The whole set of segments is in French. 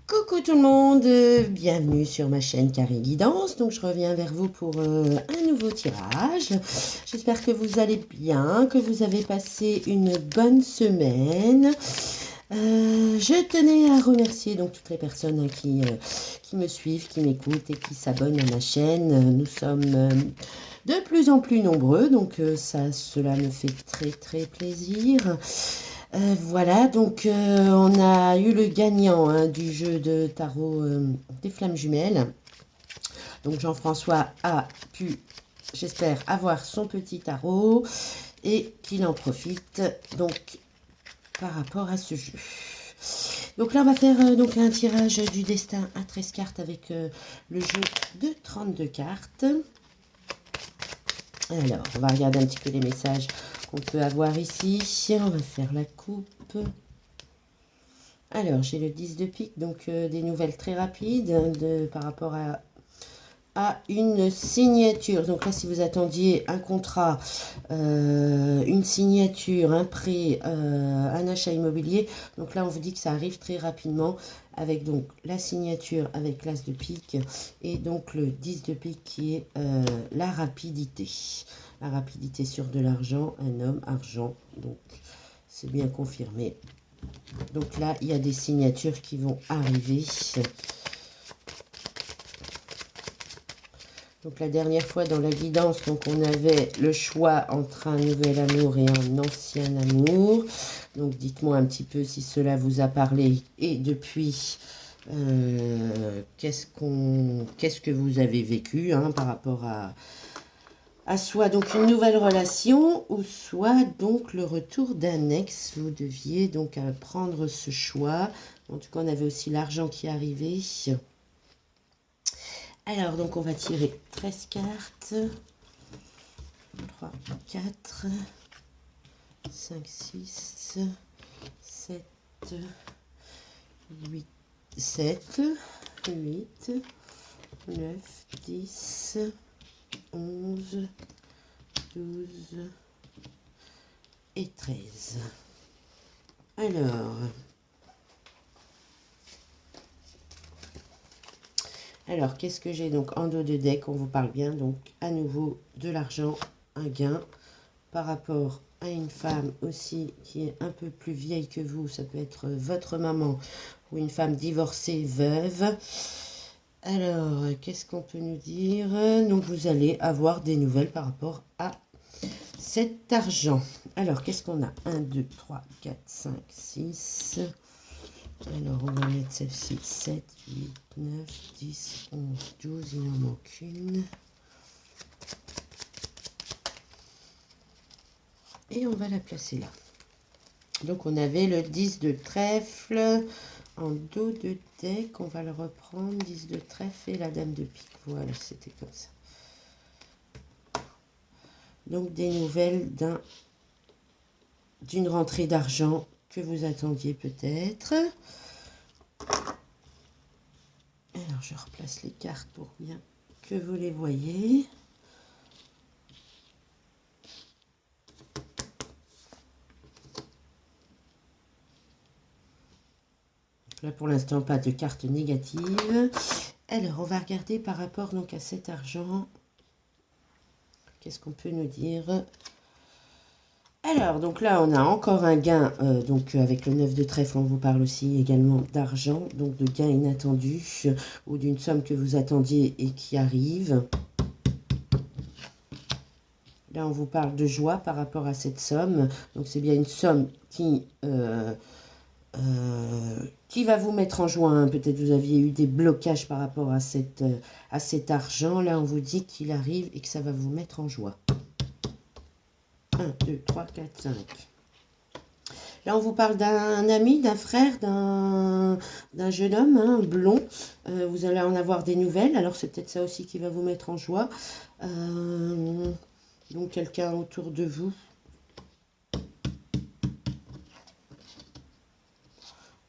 Coucou tout le monde, bienvenue sur ma chaîne Carré Guidance. Donc je reviens vers vous pour un nouveau tirage. J'espère que vous allez bien, que vous avez passé une bonne semaine. Je tenais à remercier donc toutes les personnes qui me suivent, qui m'écoutent et qui s'abonnent à ma chaîne. Nous sommes de plus en plus nombreux, donc cela me fait très très plaisir. Voilà, donc on a eu le gagnant du jeu de tarot des flammes jumelles. Donc Jean-François a pu, j'espère, avoir son petit tarot et qu'il en profite donc par rapport à ce jeu. Donc là, on va faire donc un tirage du destin à 13 cartes avec le jeu de 32 cartes. Alors, on va regarder un petit peu les messages qu'on peut avoir ici. On va faire la coupe. Alors, j'ai le 10 de pique, donc des nouvelles très rapides par rapport à une signature. Donc là, si vous attendiez un contrat, une signature, un prêt, un achat immobilier, donc là, on vous dit que ça arrive très rapidement avec donc la signature avec l'as de pique et donc le 10 de pique qui est la rapidité. La rapidité sur de l'argent, un homme, argent, donc c'est bien confirmé. Donc là, il y a des signatures qui vont arriver. Donc la dernière fois dans la guidance, donc on avait le choix entre un nouvel amour et un ancien amour. Donc dites-moi un petit peu si cela vous a parlé et depuis, qu'est-ce que vous avez vécu par rapport à soit donc une nouvelle relation ou soit donc le retour d'un ex. Vous deviez donc prendre ce choix. En tout cas, on avait aussi l'argent qui arrivait. Alors, donc on va tirer 13 cartes. 3, 4, 5, 6, 7, 8, 7, 8, 9, 10, 11, 12 et 13. Alors, qu'est-ce que j'ai donc en dos de deck? On vous parle bien donc à nouveau de l'argent, un gain par rapport à une femme aussi qui est un peu plus vieille que vous. Ça peut être votre maman ou une femme divorcée, veuve. Alors, qu'est-ce qu'on peut nous dire? Donc, vous allez avoir des nouvelles par rapport à cet argent. Alors, qu'est-ce qu'on a? 1, 2, 3, 4, 5, 6. Alors, on va mettre celle-ci. 7, 8, 9, 10, 11, 12. Il en manque une. Et on va la placer là. Donc, on avait le 10 de trèfle en dos de deck. On va le reprendre. 10 de trèfle et la dame de pique. Voilà, c'était comme ça. Donc, des nouvelles d'une rentrée d'argent que vous attendiez peut-être. Alors, je replace les cartes pour bien que vous les voyez. Là, pour l'instant, pas de cartes négatives. Alors, on va regarder par rapport donc à cet argent. Qu'est-ce qu'on peut nous dire? Alors, donc là, on a encore un gain. Donc, avec le 9 de trèfle, on vous parle aussi également d'argent. Donc, de gain inattendu ou d'une somme que vous attendiez et qui arrive. Là, on vous parle de joie par rapport à cette somme. Donc, c'est bien une somme qui va vous mettre en joie. Peut-être vous aviez eu des blocages par rapport à cet argent. Là, on vous dit qu'il arrive et que ça va vous mettre en joie. 1, 2, 3, 4, 5. Là, on vous parle d'un ami, d'un frère, d'un jeune homme, blond. Vous allez en avoir des nouvelles. Alors, c'est peut-être ça aussi qui va vous mettre en joie. Donc, quelqu'un autour de vous.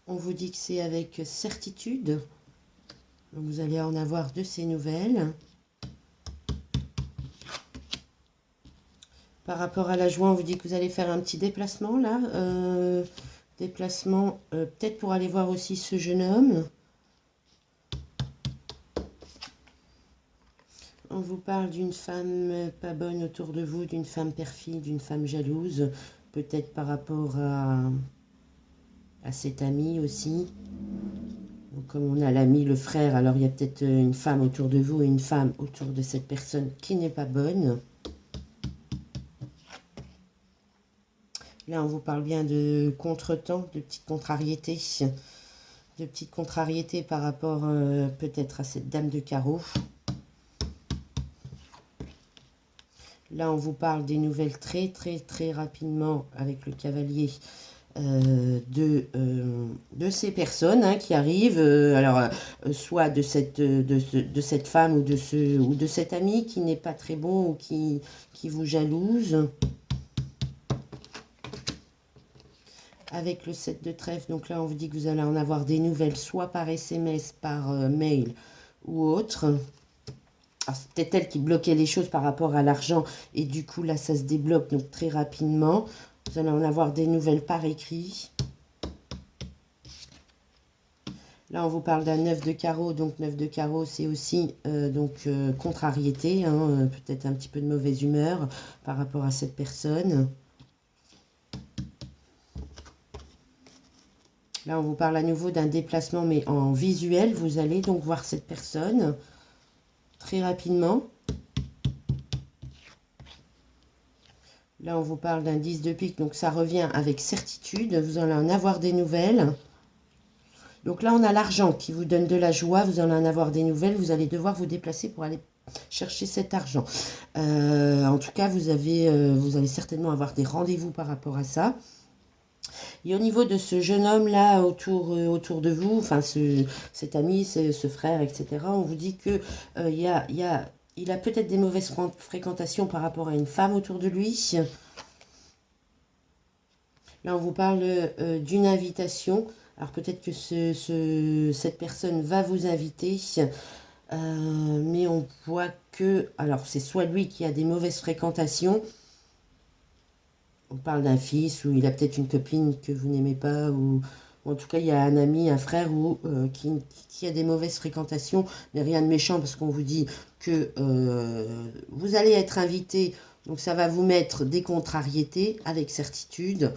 On vous dit que c'est avec certitude. Vous allez en avoir de ces nouvelles. Par rapport à la joie, on vous dit que vous allez faire un petit déplacement là. Déplacement peut-être pour aller voir aussi ce jeune homme. on vous parle d'une femme pas bonne autour de vous, d'une femme perfide, d'une femme jalouse, peut-être par rapport à cet ami aussi. Donc, comme on a l'ami, le frère, alors il y a peut-être une femme autour de vous et une femme autour de cette personne qui n'est pas bonne. Là, on vous parle bien de contretemps, de petites contrariétés. De petites contrariétés par rapport peut-être à cette dame de carreau. Là, on vous parle des nouvelles très rapidement avec le cavalier de ces personnes qui arrivent. Soit de cette femme ou de cet ami qui n'est pas très bon ou qui vous jalouse. Avec le 7 de trèfle, donc là on vous dit que vous allez en avoir des nouvelles, soit par SMS, par mail ou autre. C'est peut-être elle qui bloquait les choses par rapport à l'argent, et du coup là ça se débloque donc très rapidement. Vous allez en avoir des nouvelles par écrit. Là on vous parle d'un 9 de carreau, donc 9 de carreau c'est aussi contrariété, peut-être un petit peu de mauvaise humeur par rapport à cette personne. Là, on vous parle à nouveau d'un déplacement, mais en visuel. Vous allez donc voir cette personne très rapidement. Là, on vous parle d'un 10 de pique, donc ça revient avec certitude. Vous allez en avoir des nouvelles. Donc là, on a l'argent qui vous donne de la joie. Vous allez en avoir des nouvelles. Vous allez devoir vous déplacer pour aller chercher cet argent. En tout cas, vous allez certainement avoir des rendez-vous par rapport à ça. Et au niveau de ce jeune homme-là autour de vous, enfin cet ami, ce frère, etc., on vous dit que il a peut-être des mauvaises fréquentations par rapport à une femme autour de lui. Là, on vous parle d'une invitation. Alors peut-être que cette personne va vous inviter, mais on voit que, alors c'est soit lui qui a des mauvaises fréquentations. On parle d'un fils ou il a peut-être une copine que vous n'aimez pas, ou en tout cas il y a un ami, un frère qui a des mauvaises fréquentations, mais rien de méchant parce qu'on vous dit que vous allez être invité, donc ça va vous mettre des contrariétés avec certitude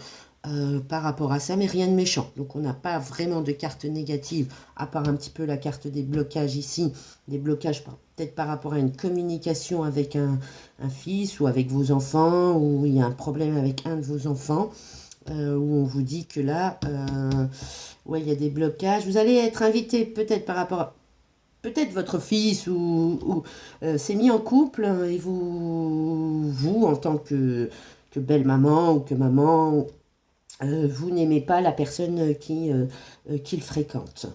par rapport à ça, mais rien de méchant. Donc on n'a pas vraiment de carte négative, à part un petit peu la carte des blocages ici, des blocages peut-être par rapport à une communication avec un fils ou avec vos enfants, ou il y a un problème avec un de vos enfants, où on vous dit que là, ouais, il y a des blocages. Vous allez être invité peut-être par rapport à... Peut-être votre fils ou s'est mis en couple et vous en tant que belle maman ou que maman, vous n'aimez pas la personne qu'il fréquente.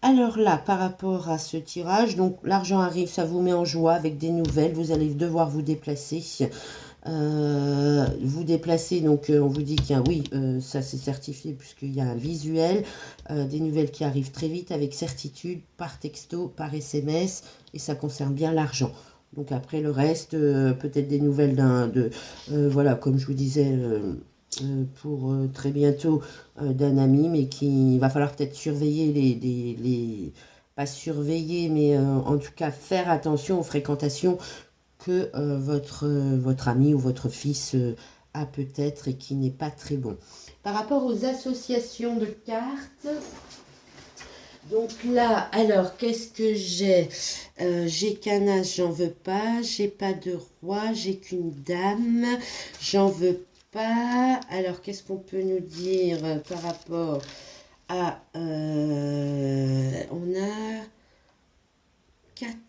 Alors là, par rapport à ce tirage, donc l'argent arrive, ça vous met en joie avec des nouvelles. Vous allez devoir vous déplacer. Donc on vous dit qu'il y a, oui, ça c'est certifié puisqu'il y a un visuel, des nouvelles qui arrivent très vite avec certitude, par texto, par SMS, et ça concerne bien l'argent. Donc après le reste, peut-être des nouvelles voilà, comme je vous disais, pour très bientôt d'un ami, mais qu'il va falloir peut-être surveiller pas surveiller, mais en tout cas faire attention aux fréquentations que votre ami ou votre fils a peut-être et qui n'est pas très bon. Par rapport aux associations de cartes, donc là, alors, qu'est-ce que j'ai j'ai qu'un as, j'en veux pas. J'ai pas de roi, j'ai qu'une dame, j'en veux pas. Alors, qu'est-ce qu'on peut nous dire par rapport à... on a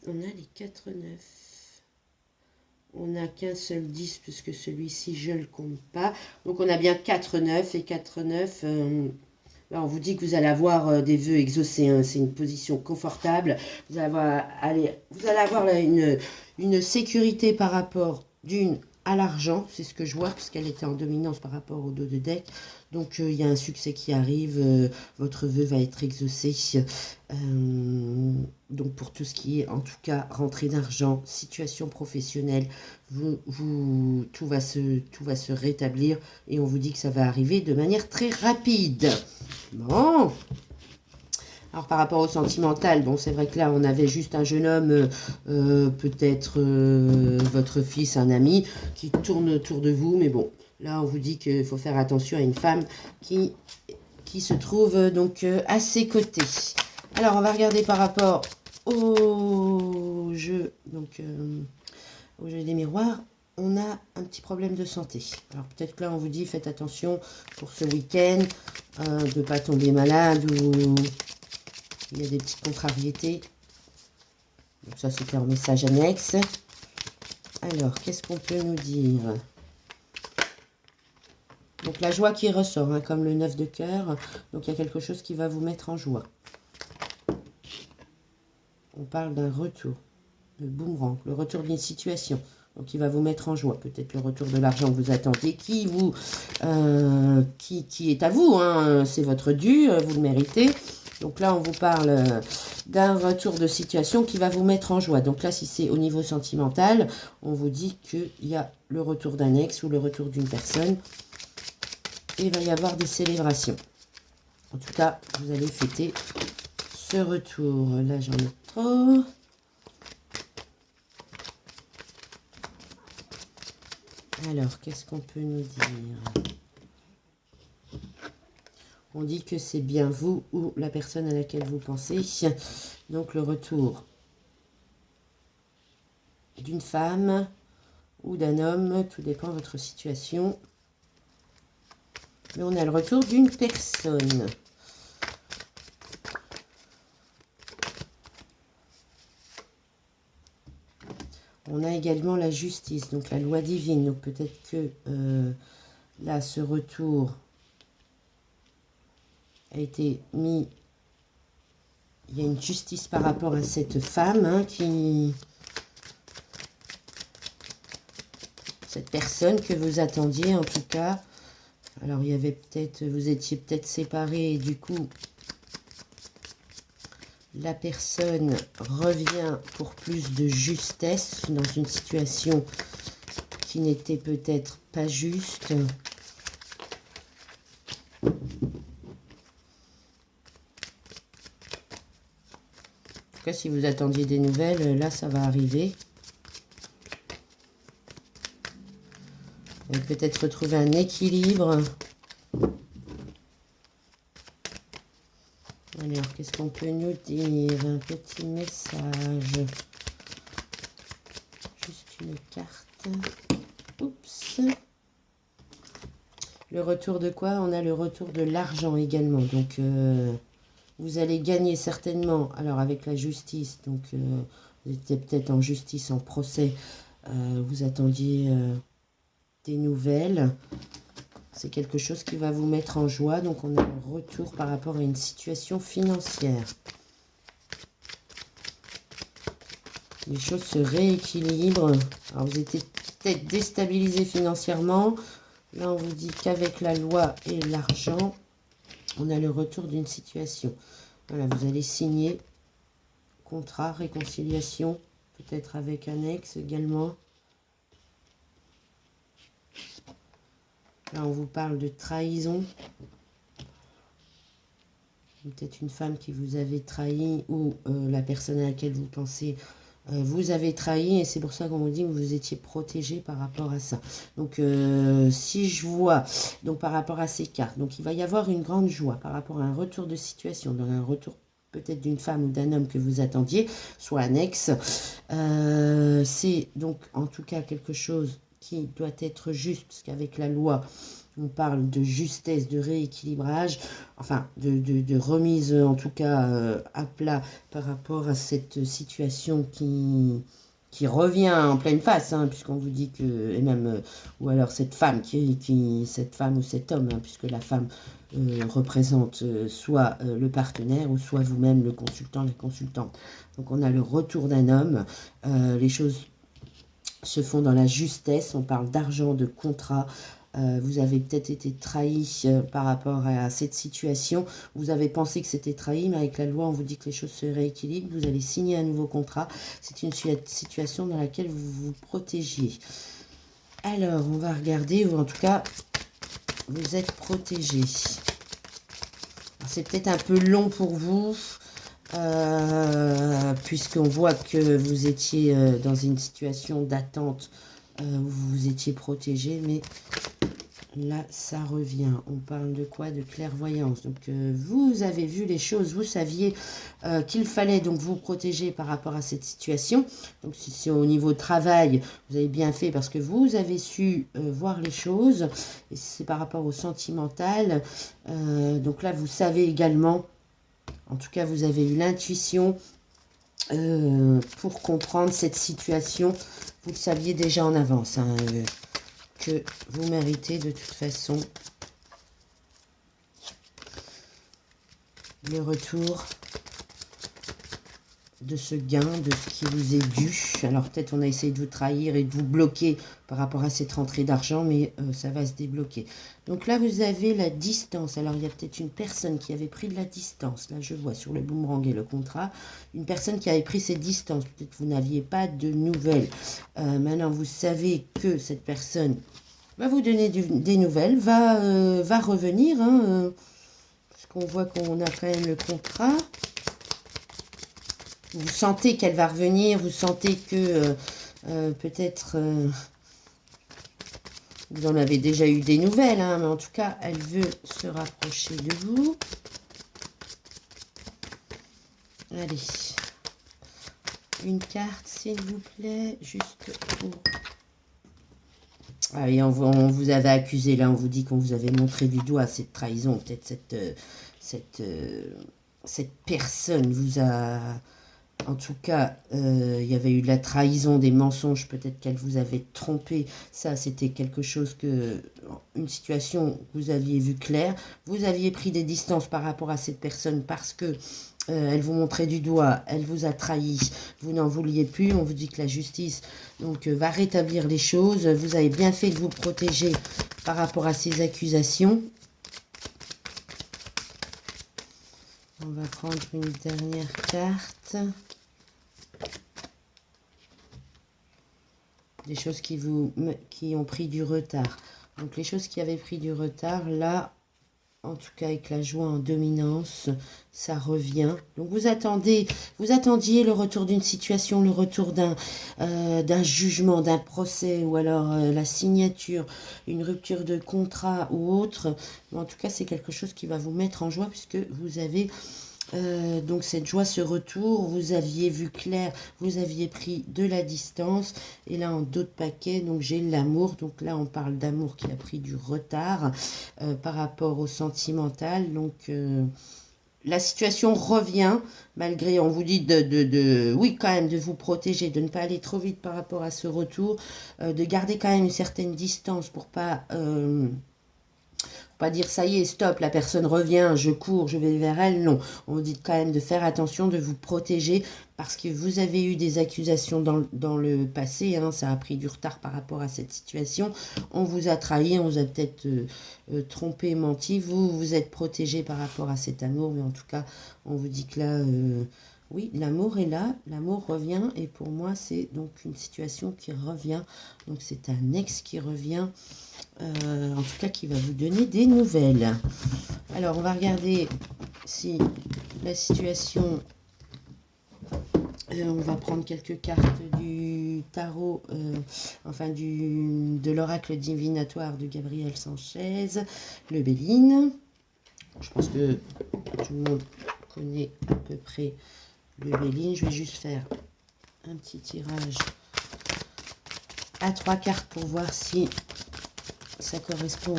les 4 9. On n'a qu'un seul 10 puisque celui-ci, je ne le compte pas. Donc, on a bien 4 9 et 4 9... Là, on vous dit que vous allez avoir des vœux exaucés, hein. C'est une position confortable. Vous allez avoir là, une sécurité par rapport à l'argent. C'est ce que je vois, parce qu'elle était en dominance par rapport au dos de deck. Donc, il y a un succès qui arrive. Votre vœu va être exaucé. Donc, pour tout ce qui est, en tout cas, rentrée d'argent, situation professionnelle, tout va se rétablir. Et on vous dit que ça va arriver de manière très rapide. Bon, Alors par rapport au sentimental, bon c'est vrai que là on avait juste un jeune homme, peut-être votre fils, un ami, qui tourne autour de vous, mais bon, là on vous dit qu'il faut faire attention à une femme qui se trouve donc à ses côtés. Alors on va regarder par rapport au jeu, donc au jeu des miroirs. On a un petit problème de santé. Alors peut-être que là on vous dit faites attention pour ce week-end, de ne pas tomber malade ou il y a des petites contrariétés. Donc ça c'était un message annexe. Alors qu'est-ce qu'on peut nous dire? Donc la joie qui ressort, hein, comme le 9 de cœur. Donc il y a quelque chose qui va vous mettre en joie. On parle d'un retour, de boomerang, le retour d'une situation. Donc il va vous mettre en joie. Peut-être le retour de l'argent que vous attendiez, qui est à vous. Hein, c'est votre dû, vous le méritez. Donc là, on vous parle d'un retour de situation qui va vous mettre en joie. Donc là, si c'est au niveau sentimental, on vous dit qu'il y a le retour d'un ex ou le retour d'une personne. Et il va y avoir des célébrations. En tout cas, vous allez fêter ce retour. Là, j'en ai trop. Alors, qu'est-ce qu'on peut nous dire? On dit que c'est bien vous ou la personne à laquelle vous pensez. Donc, le retour d'une femme ou d'un homme, tout dépend de votre situation. Mais on a le retour d'une personne. On a également la justice, donc la loi divine. Donc peut-être que là, ce retour a été mis... Il y a une justice par rapport à cette femme, hein, cette personne que vous attendiez en tout cas. Alors il y avait peut-être... Vous étiez peut-être séparés et du coup... La personne revient pour plus de justesse dans une situation qui n'était peut-être pas juste. En tout cas, si vous attendiez des nouvelles, là, ça va arriver. Vous allez peut-être retrouver un équilibre. Alors, qu'est-ce qu'on peut nous dire? Un petit message. Juste une carte. Oups. Le retour de quoi? On a le retour de l'argent également. Donc, vous allez gagner certainement. Alors, avec la justice, donc, vous étiez peut-être en justice, en procès. Vous attendiez des nouvelles. C'est quelque chose qui va vous mettre en joie. Donc, on a un retour par rapport à une situation financière. Les choses se rééquilibrent. Alors, vous étiez peut-être déstabilisé financièrement. Là, on vous dit qu'avec la loi et l'argent, on a le retour d'une situation. Voilà, vous allez signer contrat, réconciliation, peut-être avec un ex également. Là, on vous parle de trahison. Peut-être une femme qui vous avait trahi ou la personne à laquelle vous pensez vous avez trahi. Et c'est pour ça qu'on vous dit que vous étiez protégé par rapport à ça. Donc, si je vois, donc par rapport à ces cartes, donc il va y avoir une grande joie par rapport à un retour de situation, dans un retour peut-être d'une femme ou d'un homme que vous attendiez, soit un ex. C'est donc en tout cas quelque chose qui doit être juste, parce qu'avec la loi, on parle de justesse, de rééquilibrage, enfin de remise en tout cas à plat par rapport à cette situation qui revient en pleine face, hein, puisqu'on vous dit que, et même, ou alors cette femme, cette femme ou cet homme, hein, puisque la femme représente soit le partenaire ou soit vous-même le consultant, la consultante. Donc on a le retour d'un homme, les choses se font dans la justesse, on parle d'argent, de contrat. Vous avez peut-être été trahi par rapport à cette situation. Vous avez pensé que c'était trahi, mais avec la loi, on vous dit que les choses se rééquilibrent. Vous allez signer un nouveau contrat. C'est une situation dans laquelle vous vous protégiez. Alors, on va regarder, ou en tout cas, vous êtes protégé. C'est peut-être un peu long pour vous, puisqu'on voit que vous étiez dans une situation d'attente où vous étiez protégé, mais là, ça revient. On parle de quoi? De clairvoyance. Donc, vous avez vu les choses, vous saviez qu'il fallait donc vous protéger par rapport à cette situation. Donc, si c'est au niveau travail, vous avez bien fait parce que vous avez su voir les choses. Et si c'est par rapport au sentimental, donc là, vous savez également, en tout cas, vous avez eu l'intuition pour comprendre cette situation. Vous le saviez déjà en avance, hein, que vous méritez de toute façon le retour de ce gain, de ce qui vous est dû. Alors peut-être on a essayé de vous trahir et de vous bloquer par rapport à cette rentrée d'argent, mais ça va se débloquer. Donc là, vous avez la distance. Alors il y a peut-être une personne qui avait pris de la distance. Là, je vois sur le boomerang et le contrat, une personne qui avait pris cette distance. Peut-être que vous n'aviez pas de nouvelles. Maintenant, vous savez que cette personne va vous donner des nouvelles, va revenir, hein, parce qu'on voit qu'on a quand même le contrat. Vous sentez qu'elle va revenir, vous sentez que peut-être vous en avez déjà eu des nouvelles, hein, mais en tout cas, elle veut se rapprocher de vous. Allez, une carte, s'il vous plaît, juste pour... Ah oui, on vous avait accusé, là, on vous dit qu'on vous avait montré du doigt cette trahison, peut-être cette personne vous a... En tout cas, il y avait eu de la trahison, des mensonges, peut-être qu'elle vous avait trompé. Ça, c'était quelque chose que... Une situation que vous aviez vu claire. Vous aviez pris des distances par rapport à cette personne parce que elle vous montrait du doigt, elle vous a trahi, vous n'en vouliez plus. On vous dit que la justice donc, va rétablir les choses. Vous avez bien fait de vous protéger par rapport à ces accusations. On va prendre une dernière carte. Des choses qui ont pris du retard. Donc les choses qui avaient pris du retard, là, en tout cas avec la joie en dominance, ça revient. Donc vous attendiez le retour d'une situation, le retour d'un jugement, d'un procès, ou alors la signature, une rupture de contrat ou autre. Mais en tout cas, c'est quelque chose qui va vous mettre en joie puisque vous avez... donc cette joie, ce retour, vous aviez vu clair, vous aviez pris de la distance, et là en d'autres paquets, donc j'ai l'amour, donc là on parle d'amour qui a pris du retard par rapport au sentimental, donc la situation revient, malgré, on vous dit oui quand même, de vous protéger, de ne pas aller trop vite par rapport à ce retour, de garder quand même une certaine distance pour pas dire ça y est, stop, la personne revient, je cours, je vais vers elle. Non, on vous dit quand même de faire attention, de vous protéger parce que vous avez eu des accusations dans le passé, hein, ça a pris du retard par rapport à cette situation. On vous a trahi, on vous a peut-être trompé, menti. Vous êtes protégé par rapport à cet amour, mais en tout cas, on vous dit que là... oui, l'amour est là, l'amour revient, et pour moi, c'est donc une situation qui revient. Donc, c'est un ex qui revient, en tout cas, qui va vous donner des nouvelles. Alors, on va regarder si la situation... on va prendre quelques cartes du tarot, enfin de l'oracle divinatoire de Gabriel Sanchez, le Béline. Je pense que tout le monde connaît à peu près le Béline. Je vais juste faire un petit tirage à 3 cartes pour voir si ça correspond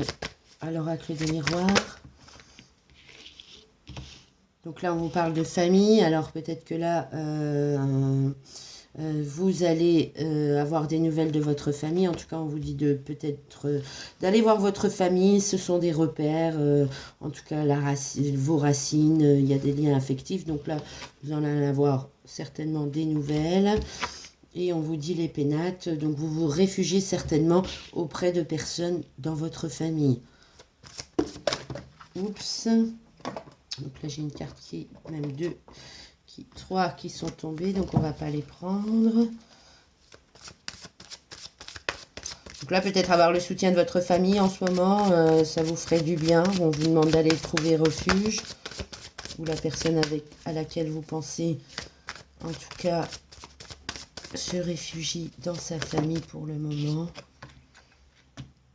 à l'oracle des miroirs. Donc là, on vous parle de famille. Alors peut-être que là, vous allez avoir des nouvelles de votre famille. En tout cas, on vous dit de peut-être d'aller voir votre famille. Ce sont des repères. En tout cas, vos racines, il y a des liens affectifs. Donc là, vous en allez avoir certainement des nouvelles. Et on vous dit les pénates. Donc vous vous réfugiez certainement auprès de personnes dans votre famille. Oups. Donc là, j'ai une carte qui, même 2, 3 qui sont tombées. Donc on ne va pas les prendre. Donc là, peut-être avoir le soutien de votre famille en ce moment. Ça vous ferait du bien. On vous demande d'aller trouver refuge. ou la personne à laquelle vous pensez, en tout cas, se réfugie dans sa famille pour le moment.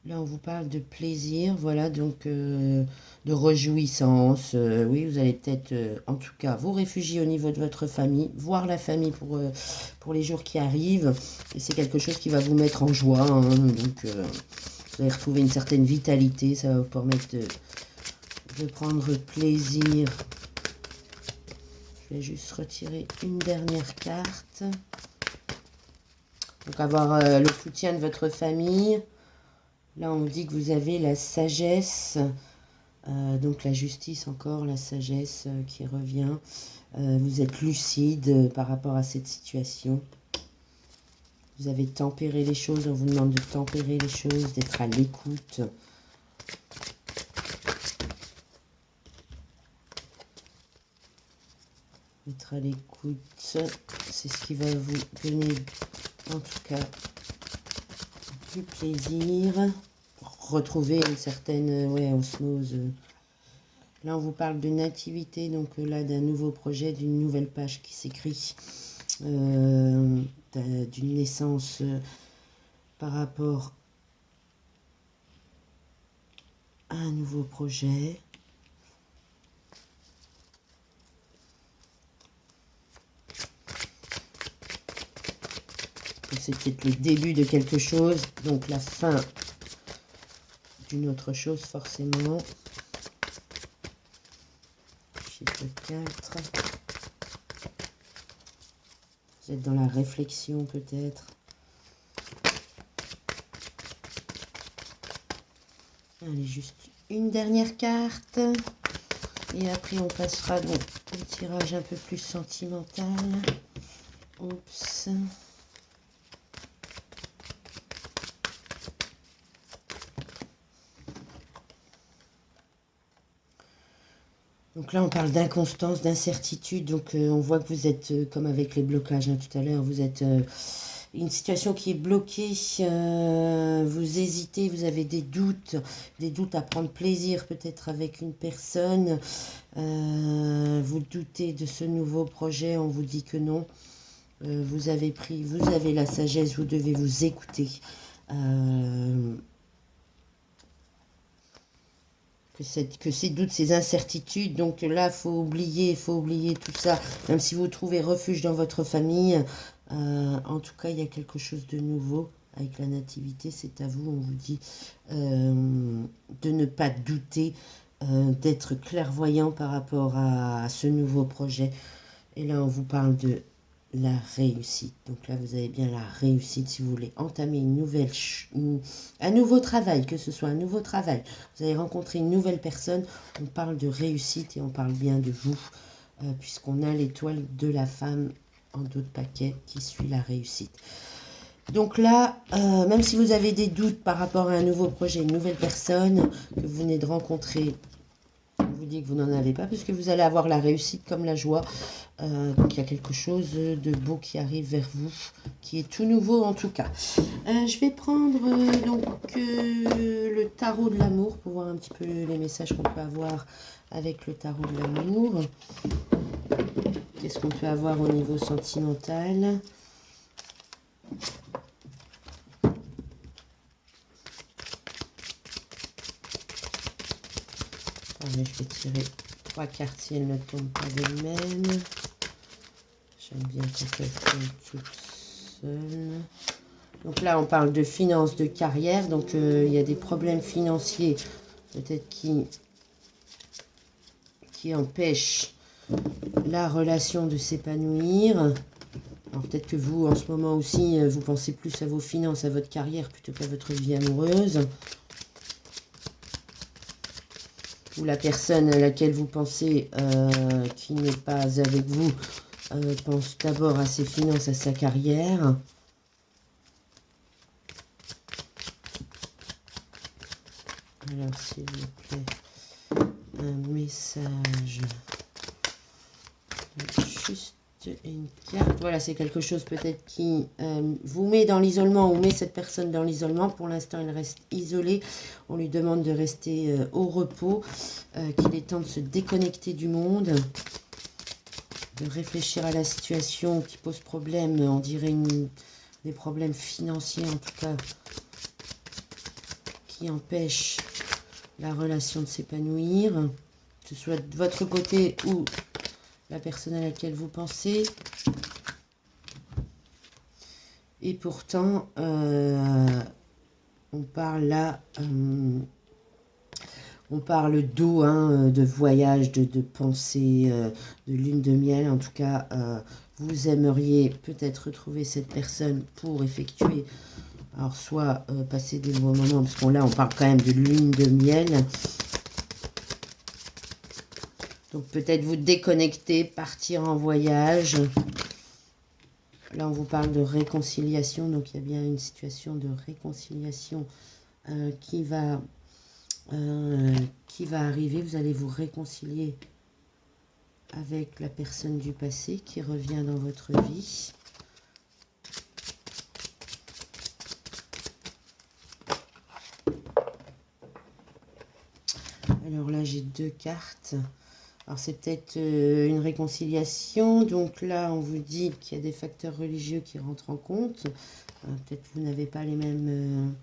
Là, on vous parle de plaisir, voilà, donc de réjouissance. Oui, vous allez peut-être, en tout cas, vous réfugier au niveau de votre famille, voir la famille pour les jours qui arrivent. Et c'est quelque chose qui va vous mettre en joie, hein, donc vous allez retrouver une certaine vitalité, ça va vous permettre de prendre plaisir. Je vais juste retirer une dernière carte. Donc, avoir le soutien de votre famille. Là, on dit que vous avez la sagesse, donc la justice encore, la sagesse qui revient. Vous êtes lucide par rapport à cette situation. Vous avez tempéré les choses, on vous demande de tempérer les choses, d'être à l'écoute. Être à l'écoute, c'est ce qui va vous donner, en tout cas, du plaisir. Retrouver une certaine osmose. Là, on vous parle de nativité, donc là, d'un nouveau projet, d'une nouvelle page qui s'écrit, d'une naissance par rapport à un nouveau projet. C'est peut-être le début de quelque chose, donc la fin d'une autre chose, forcément. Chiffre 4. Vous êtes dans la réflexion, peut-être. Allez, juste une dernière carte. Et après, on passera donc au tirage un peu plus sentimental. Oups. Donc là, on parle d'inconstance, d'incertitude. Donc, on voit que vous êtes, comme avec les blocages hein, tout à l'heure, vous êtes une situation qui est bloquée. Vous hésitez, vous avez des doutes à prendre plaisir peut-être avec une personne. Vous doutez de ce nouveau projet, on vous dit que non. Vous avez la sagesse, vous devez vous écouter. Que ces doutes, ces incertitudes, donc là, il faut oublier tout ça, même si vous trouvez refuge dans votre famille, en tout cas, il y a quelque chose de nouveau avec la nativité, c'est à vous, on vous dit de ne pas douter, d'être clairvoyant par rapport à ce nouveau projet, et là, on vous parle de la réussite. Donc là, vous avez bien la réussite si vous voulez entamer un nouveau travail, que ce soit un nouveau travail. Vous allez rencontrer une nouvelle personne. On parle de réussite et on parle bien de vous, puisqu'on a l'étoile de la femme en dos de paquet qui suit la réussite. Donc là, même si vous avez des doutes par rapport à un nouveau projet, une nouvelle personne que vous venez de rencontrer, on vous dit que vous n'en avez pas, puisque vous allez avoir la réussite comme la joie. Donc il y a quelque chose de beau qui arrive vers vous, qui est tout nouveau en tout cas. Je vais prendre le tarot de l'amour pour voir un petit peu les messages qu'on peut avoir avec le tarot de l'amour. Qu'est-ce qu'on peut avoir au niveau sentimental? Allez, je vais tirer 3 cartes si elles ne tombent pas d'elles-mêmes. J'aime bien quand elles tombent toutes seules. Donc là, on parle de finances, de carrière. Donc, il y a des problèmes financiers, peut-être qui empêchent la relation de s'épanouir. Alors, peut-être que vous, en ce moment aussi, vous pensez plus à vos finances, à votre carrière, plutôt qu'à votre vie amoureuse. Ou la personne à laquelle vous pensez qui n'est pas avec vous pense d'abord à ses finances, à sa carrière. Alors, s'il vous plaît, un message de une carte. Voilà, c'est quelque chose peut-être qui vous met dans l'isolement ou met cette personne dans l'isolement. Pour l'instant, elle reste isolée. On lui demande de rester au repos, qu'il est temps de se déconnecter du monde, de réfléchir à la situation qui pose problème. On dirait des problèmes financiers en tout cas, qui empêchent la relation de s'épanouir, que ce soit de votre côté ou la personne à laquelle vous pensez. Et pourtant, on parle là, on parle d'eau, hein, de voyage, de pensée, de lune de miel. En tout cas, vous aimeriez peut-être retrouver cette personne pour effectuer, alors soit passer des bons moments, parce qu'on là, on parle quand même de lune de miel. Donc peut-être vous déconnecter, partir en voyage. Là, on vous parle de réconciliation, donc il y a bien une situation de réconciliation qui va arriver. Vous allez vous réconcilier avec la personne du passé qui revient dans votre vie. Alors là, j'ai 2 cartes. Alors c'est peut-être une réconciliation. Donc là, on vous dit qu'il y a des facteurs religieux qui rentrent en compte. Peut-être vous n'avez pas les mêmes...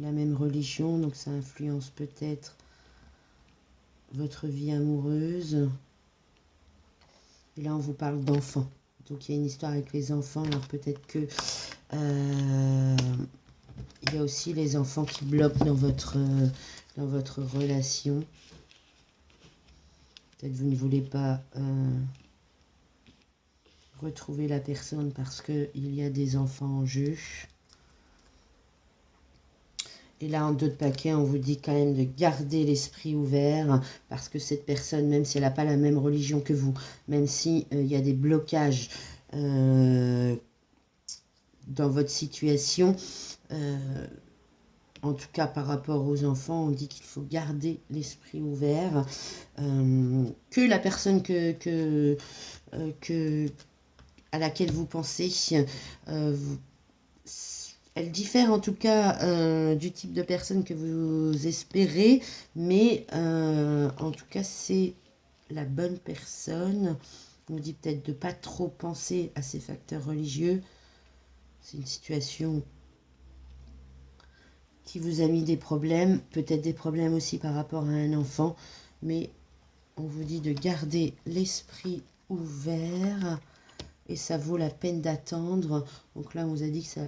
la même religion, donc ça influence peut-être votre vie amoureuse. Et là, on vous parle d'enfants. Donc, il y a une histoire avec les enfants. Alors, peut-être que il y a aussi les enfants qui bloquent dans votre relation. Peut-être vous ne voulez pas retrouver la personne parce qu'il y a des enfants en jeu. Et là, en dos de paquet, on vous dit quand même de garder l'esprit ouvert parce que cette personne, même si elle n'a pas la même religion que vous, même si il y a des blocages dans votre situation, en tout cas par rapport aux enfants, on dit qu'il faut garder l'esprit ouvert, que la personne à laquelle vous pensez, elle diffère en tout cas du type de personne que vous espérez, mais en tout cas c'est la bonne personne. On vous dit peut-être de ne pas trop penser à ces facteurs religieux. C'est une situation qui vous a mis des problèmes, peut-être des problèmes aussi par rapport à un enfant, mais on vous dit de garder l'esprit ouvert et ça vaut la peine d'attendre. Donc là, on vous a dit que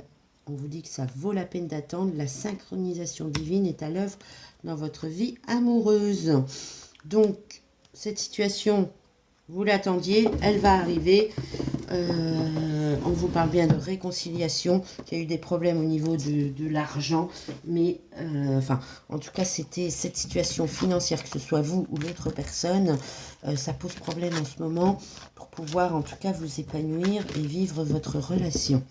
on vous dit que ça vaut la peine d'attendre. La synchronisation divine est à l'œuvre dans votre vie amoureuse. Donc, cette situation, vous l'attendiez, elle va arriver. On vous parle bien de réconciliation, qu'il y a eu des problèmes au niveau de l'argent, mais enfin, en tout cas, c'était cette situation financière, que ce soit vous ou l'autre personne, ça pose problème en ce moment pour pouvoir en tout cas vous épanouir et vivre votre relation.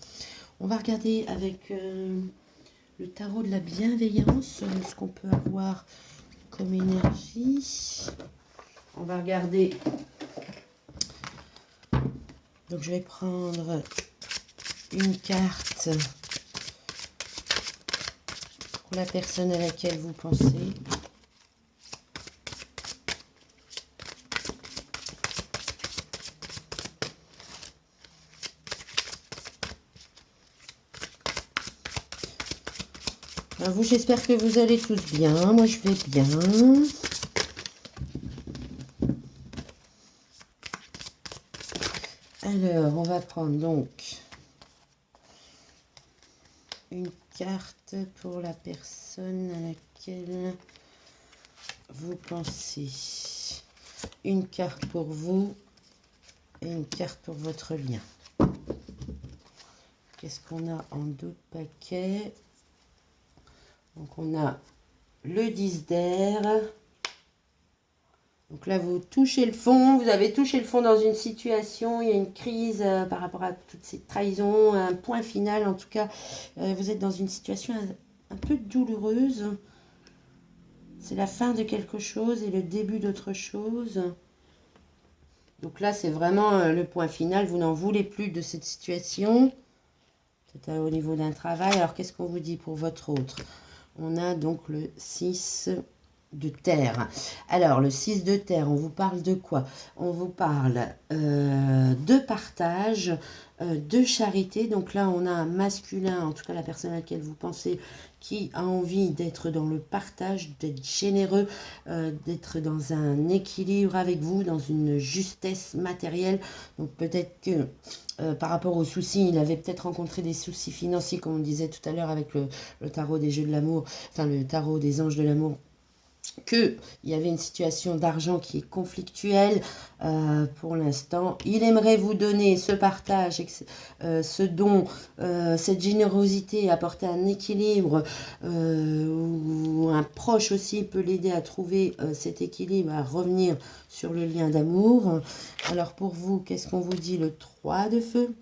On va regarder avec le tarot de la bienveillance ce qu'on peut avoir comme énergie. On va regarder. Donc je vais prendre une carte pour la personne à laquelle vous pensez. Alors vous, j'espère que vous allez tous bien. Moi, je vais bien. Alors, on va prendre donc une carte pour la personne à laquelle vous pensez. Une carte pour vous et une carte pour votre lien. Qu'est-ce qu'on a en 2 paquets? Donc on a le 10 d'air. Donc là, vous touchez le fond. Vous avez touché le fond dans une situation. Il y a une crise par rapport à toutes ces trahisons. Un point final, en tout cas. Vous êtes dans une situation un peu douloureuse. C'est la fin de quelque chose et le début d'autre chose. Donc là, c'est vraiment le point final. Vous n'en voulez plus de cette situation. C'est au niveau d'un travail. Alors, qu'est-ce qu'on vous dit pour votre autre? On a donc le 6 de terre. Alors, le 6 de terre, on vous parle de quoi? On vous parle de partage, de charité. Donc là, on a un masculin, en tout cas la personne à laquelle vous pensez, qui a envie d'être dans le partage, d'être généreux, d'être dans un équilibre avec vous, dans une justesse matérielle. Donc peut-être que par rapport aux soucis, il avait peut-être rencontré des soucis financiers, comme on disait tout à l'heure avec le tarot des jeux de l'amour, enfin le tarot des anges de l'amour, qu'il y avait une situation d'argent qui est conflictuelle pour l'instant. Il aimerait vous donner ce partage, ce don, cette générosité, apporter un équilibre, ou un proche aussi peut l'aider à trouver cet équilibre, à revenir sur le lien d'amour. Alors pour vous, qu'est-ce qu'on vous dit? Le 3 de feu.